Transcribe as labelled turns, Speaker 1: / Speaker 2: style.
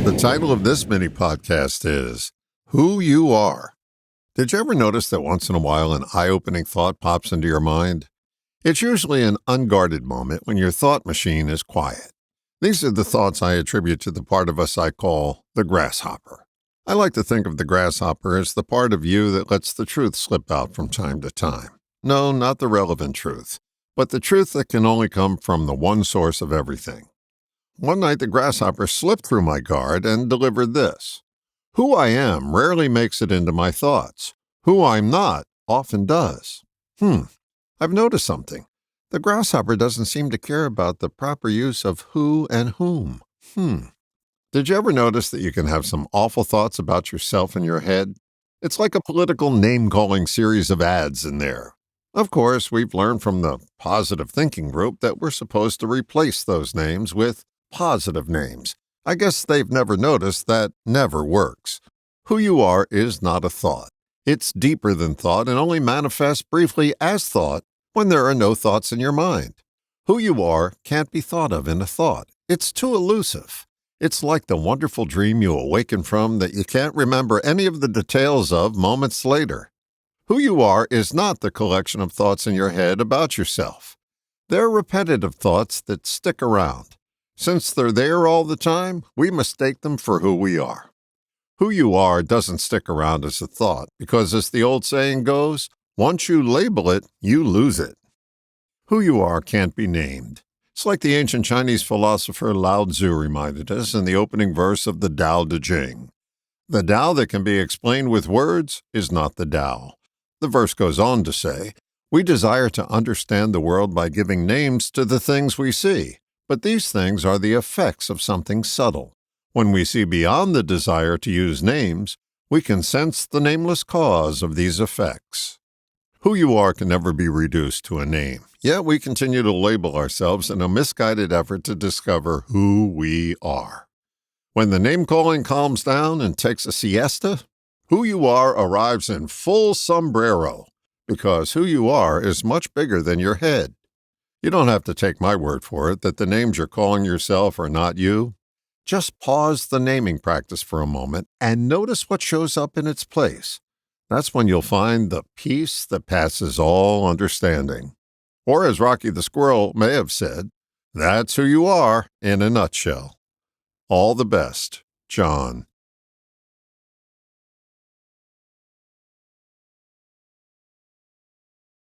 Speaker 1: The title of this mini podcast is Who You Are. Did you ever notice that once in a while an eye-opening thought pops into your mind? It's usually an unguarded moment when your thought machine is quiet. These are the thoughts I attribute to the part of us I call the grasshopper. I like to think of the grasshopper as the part of you that lets the truth slip out from time to time. No, not the relevant truth, but the truth that can only come from the one source of everything. One night the grasshopper slipped through my guard and delivered this. Who I am rarely makes it into my thoughts. Who I'm not often does. I've noticed something. The grasshopper doesn't seem to care about the proper use of who and whom. Did you ever notice that you can have some awful thoughts about yourself in your head? It's like a political name-calling series of ads in there. Of course, we've learned from the positive thinking group that we're supposed to replace those names with positive names. I guess they've never noticed that never works. Who you are is not a thought. It's deeper than thought and only manifests briefly as thought when there are no thoughts in your mind. Who you are can't be thought of in a thought. It's too elusive. It's like the wonderful dream you awaken from that you can't remember any of the details of moments later. Who you are is not the collection of thoughts in your head about yourself. They're repetitive thoughts that stick around. Since they're there all the time, we mistake them for who we are. Who you are doesn't stick around as a thought because, as the old saying goes, once you label it, you lose it. Who you are can't be named. It's like the ancient Chinese philosopher Lao Tzu reminded us in the opening verse of the Tao Te Ching. The Tao that can be explained with words is not the Tao. The verse goes on to say, we desire to understand the world by giving names to the things we see. But these things are the effects of something subtle. When we see beyond the desire to use names, we can sense the nameless cause of these effects. Who you are can never be reduced to a name, yet we continue to label ourselves in a misguided effort to discover who we are. When the name-calling calms down and takes a siesta, who you are arrives in full sombrero, because who you are is much bigger than your head. You don't have to take my word for it that the names you're calling yourself are not you. Just pause the naming practice for a moment and notice what shows up in its place. That's when you'll find the peace that passes all understanding. Or as Rocky the Squirrel may have said, that's who you are in a nutshell. All the best, John.